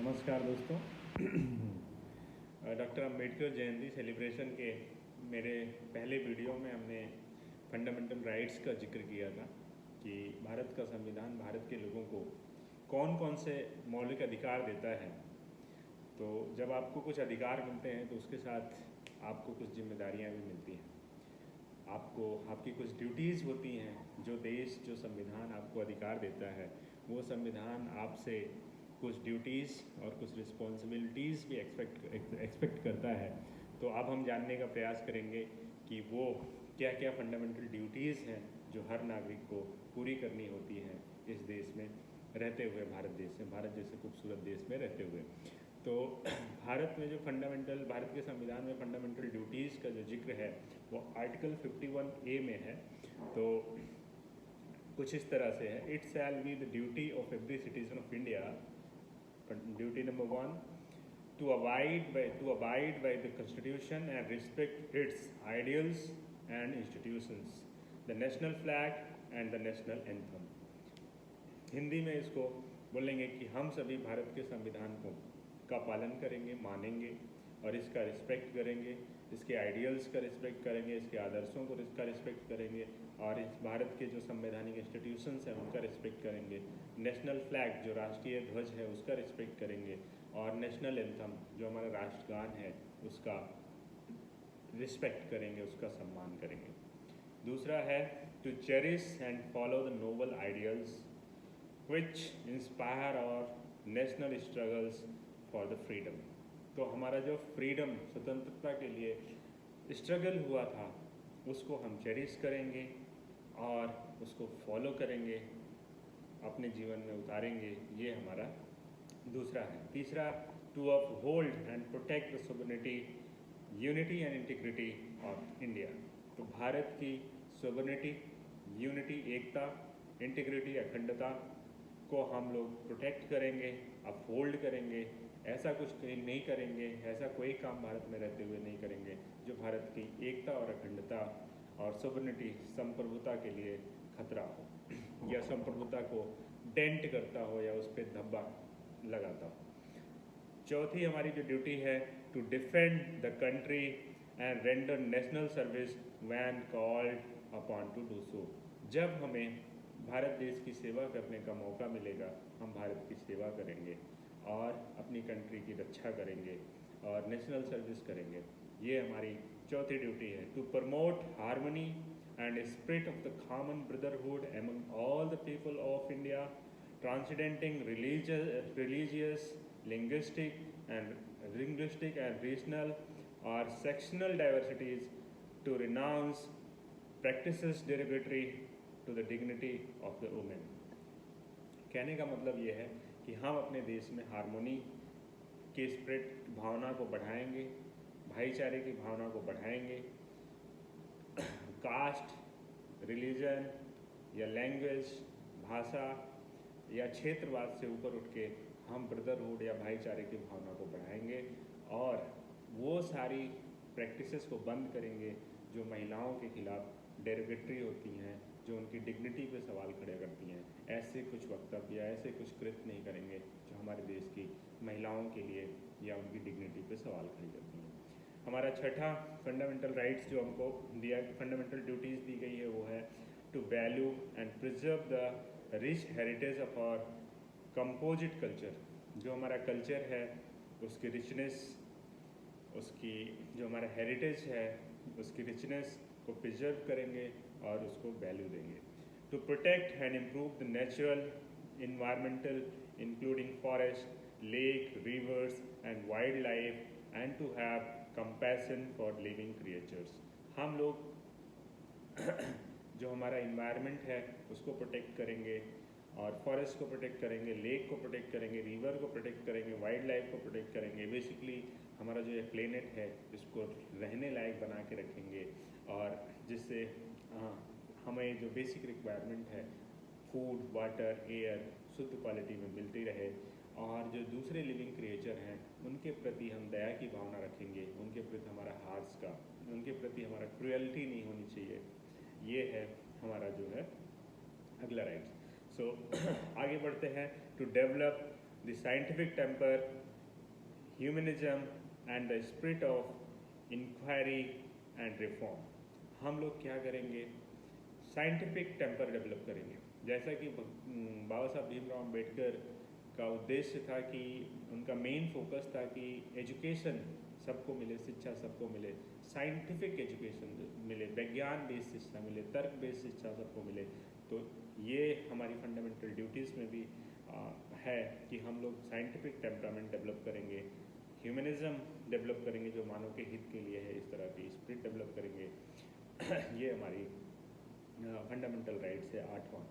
नमस्कार दोस्तों। Doctor Ambedkar Jayanti celebration के मेरे पहले वीडियो में हमने फंडामेंटल राइट्स का जिक्र किया था कि भारत का संविधान भारत के लोगों को कौन कौन से मौलिक अधिकार देता है। तो जब आपको कुछ अधिकार मिलते हैं तो उसके साथ आपको कुछ जिम्मेदारियां भी मिलती हैं, आपको आपकी कुछ ड्यूटीज़ होती हैं। जो संविधान आपको अधिकार देता है वो संविधान आपसे कुछ ड्यूटीज़ और कुछ रिस्पॉन्सिबिलिटीज़ भी एक्सपेक्ट करता है। तो अब हम जानने का प्रयास करेंगे कि वो क्या क्या फंडामेंटल ड्यूटीज़ हैं जो हर नागरिक को पूरी करनी होती हैं इस देश में रहते हुए, भारत जैसे खूबसूरत देश में रहते हुए। तो भारत में जो भारत के संविधान में फंडामेंटल ड्यूटीज़ का जो जिक्र है वो आर्टिकल 51A में है। तो कुछ इस तरह से है, it shall be the duty of every citizen of India, duty number 1, to abide by the constitution and respect its ideals and institutions, the national flag and the national anthem। Hindi में इसको बोलेंगे कि हम सभी भारत के संविधान का पालन करेंगे, मानेंगे और इसका रिस्पेक्ट करेंगे, इसके आइडियल्स का रिस्पेक्ट करेंगे, इसके आदर्शों को इसका रिस्पेक्ट करेंगे और इस भारत के जो संवैधानिक इंस्टीट्यूशंस हैं उनका रिस्पेक्ट करेंगे। नेशनल फ्लैग जो राष्ट्रीय ध्वज है उसका रिस्पेक्ट करेंगे और नेशनल एंथम जो हमारा राष्ट्रगान है उसका रिस्पेक्ट करेंगे, उसका सम्मान करेंगे। दूसरा है to cherish and follow the noble ideals which inspire our national struggles for the freedom। तो हमारा जो फ्रीडम, स्वतंत्रता के लिए स्ट्रगल हुआ था उसको हम चेरिश करेंगे और उसको फॉलो करेंगे, अपने जीवन में उतारेंगे। ये हमारा दूसरा है। तीसरा, to uphold and protect the sovereignty, unity and integrity of India. तो भारत की सोवरेनिटी, यूनिटी, एकता, इंटीग्रिटी, अखंडता को हम लोग प्रोटेक्ट करेंगे, अपहोल्ड करेंगे। ऐसा कुछ नहीं करेंगे, ऐसा कोई काम भारत में रहते हुए नहीं करेंगे जो भारत की एकता और अखंडता और सोवरेनिटी, संप्रभुता के लिए खतरा हो या संप्रभुता को डेंट करता हो या उस पर धब्बा लगाता हो। चौथी हमारी जो ड्यूटी है, to defend the country and render national service when called upon to do so. जब हमें भारत देश की सेवा करने का मौका मिलेगा हम भारत की सेवा करेंगे और अपनी कंट्री की रक्षा करेंगे और नेशनल सर्विस करेंगे। ये हमारी चौथी ड्यूटी है। To promote harmony and spirit of the common brotherhood among all the people of India, transcending religious, linguistic and regional or sectional diversities, to renounce practices derogatory to the dignity of the women। कहने का मतलब ये है कि हम अपने देश में हारमोनी के स्पिरिट भावना को बढ़ाएंगे, भाईचारे की भावना को बढ़ाएंगे। कास्ट, रिलीजन या लैंग्वेज, भाषा या क्षेत्रवाद से ऊपर उठ के हम ब्रदरहुड या भाईचारे की भावना को बढ़ाएंगे और वो सारी प्रैक्टिसेस को बंद करेंगे जो महिलाओं के खिलाफ डेरोगेटरी होती हैं, जो उनकी डिग्निटी पे सवाल खड़े करती हैं। ऐसे कुछ वक्तव्य, ऐसे कुछ कृत्य नहीं करेंगे जो हमारे देश की महिलाओं के लिए या उनकी डिग्निटी पे सवाल खड़े करती हैं। हमारा छठा फंडामेंटल राइट्स जो हमको दिया, फंडामेंटल ड्यूटीज़ दी गई है वो है to value and preserve the rich heritage of our composite culture. जो हमारा कल्चर है उसकी रिचनेस, उसकी जो हमारा हेरिटेज है उसकी रिचनेस को प्रिजर्व करेंगे और उसको वैल्यू देंगे। To protect and improve the natural environmental including forest, lake, rivers and wild life and to have compassion for living creatures. हम लोग जो हमारा इन्वायरमेंट है उसको प्रोटेक्ट करेंगे और फॉरेस्ट को प्रोटेक्ट करेंगे, लेक को प्रोटेक्ट करेंगे, रिवर को प्रोटेक्ट करेंगे, वाइल्ड लाइफ को प्रोटेक्ट करेंगे। बेसिकली हमारा जो ये प्लेनेट है इसको रहने लायक बना के रखेंगे और जिससे हमें जो बेसिक रिक्वायरमेंट है, फूड, वाटर, एयर शुद्ध क्वालिटी में मिलती रहे और जो दूसरे लिविंग क्रिएचर हैं उनके प्रति हम दया की भावना रखेंगे, उनके प्रति हमारा हार्ट्स का, उनके प्रति हमारा क्रुएल्टी नहीं होनी चाहिए। ये है हमारा जो है अगला राइट्स। सो आगे बढ़ते हैं। To develop the scientific temper, humanism and the spirit of inquiry and reform. हम लोग क्या करेंगे, साइंटिफिक टेम्पर डेवलप करेंगे। जैसा कि बाबा साहब भीमराव अम्बेडकर का उद्देश्य था कि उनका मेन फोकस था कि एजुकेशन सबको मिले, शिक्षा सबको मिले, साइंटिफिक एजुकेशन मिले, विज्ञान बेस्ड शिक्षा मिले, तर्क बेस्ड शिक्षा सबको मिले। तो ये हमारी फंडामेंटल ड्यूटीज़ में भी है कि हम लोग साइंटिफिक टेम्परामेंट डेवलप करेंगे, ह्यूमनिज्म डेवलप करेंगे जो मानव के हित के लिए है, इस तरह की स्पिरिट डेवलप करेंगे। ये हमारी फंडामेंटल राइट्स है। 8वां।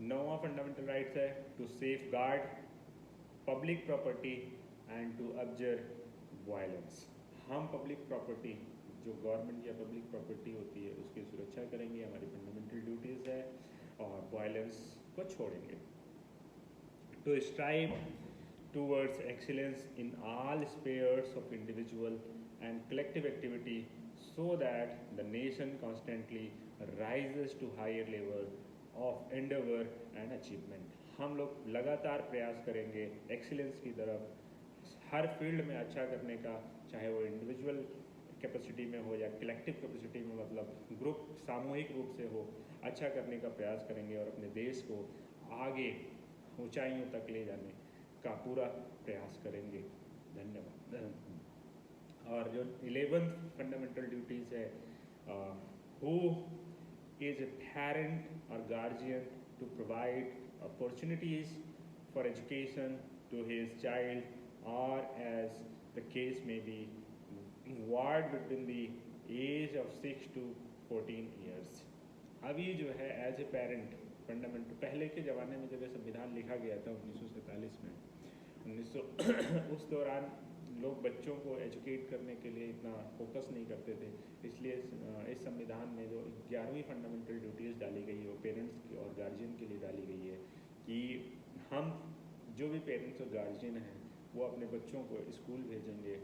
9वां फंडामेंटल राइट्स है to safeguard public property and to observe violence. हम पब्लिक प्रॉपर्टी, जो गवर्नमेंट या पब्लिक प्रॉपर्टी होती है, उसकी सुरक्षा करेंगे, हमारी फंडामेंटल ड्यूटीज़ है, और वायलेंस को छोड़ेंगे। To strive towards excellence in all spheres of individual and collective activity so that the nation constantly rises to higher level of endeavor and achievement। हम लोग लगातार प्रयास करेंगे एक्सीलेंस की तरफ, हर फील्ड में अच्छा करने का, चाहे वो इंडिविजुअल कैपेसिटी में हो या कलेक्टिव कैपेसिटी में, मतलब ग्रुप सामूहिक रूप से हो, अच्छा करने का प्रयास करेंगे और अपने देश को आगे ऊंचाइयों तक ले जाने का पूरा प्रयास करेंगे। धन्यवाद। और जो 11th फंडामेंटल ड्यूटीज़ है, हु इज ए पेरेंट और guardian to provide opportunities for education to his child और एज द केस में be ward between the age of 6 to 14 years. अभी जो है एज ए पेरेंट फंडामेंटल, पहले के ज़माने में जब ये संविधान लिखा गया था 1947 में, उस दौरान लोग बच्चों को एजुकेट करने के लिए इतना फोकस नहीं करते थे। इसलिए इस संविधान में जो 11वीं फंडामेंटल ड्यूटीज़ डाली गई है वो पेरेंट्स की और गार्जियन के लिए डाली गई है कि हम जो भी पेरेंट्स और गार्जियन हैं वो अपने बच्चों को स्कूल भेजेंगे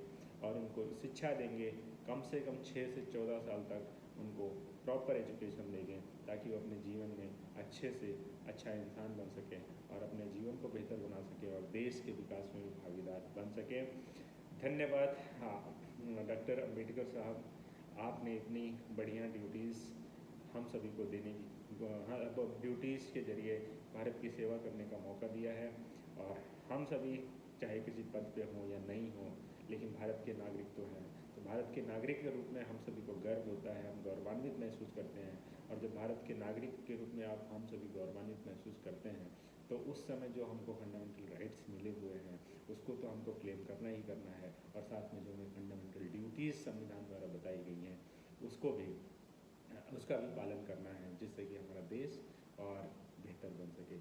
और उनको शिक्षा देंगे, कम से कम 6 से 14 साल तक उनको प्रॉपर एजुकेशन देंगे, ताकि वो अपने जीवन में अच्छे से अच्छा इंसान बन सकें और अपने जीवन को बेहतर बना सकें और देश के विकास में भी भागीदार बन सकें। धन्यवाद। हाँ, डॉक्टर अम्बेडकर साहब, आपने इतनी बढ़िया ड्यूटीज़ हम सभी को देने की, ड्यूटीज़ के जरिए भारत की सेवा करने का मौका दिया है। और हम सभी चाहे किसी पद पे हों या नहीं हों, लेकिन भारत के नागरिक तो हैं। तो भारत के नागरिक के रूप में हम सभी को गर्व होता है, हम गौरवान्वित महसूस करते हैं। और जब भारत के नागरिक के रूप में आप हम सभी गौरवान्वित महसूस करते हैं, तो उस समय जो हमको फंडामेंटल राइट्स मिले हुए हैं उसको तो हमको क्लेम करना ही करना है, और साथ में जो हमें फंडामेंटल ड्यूटीज़ संविधान द्वारा बताई गई हैं उसका भी पालन करना है, जिससे कि हमारा देश और बेहतर बन सके।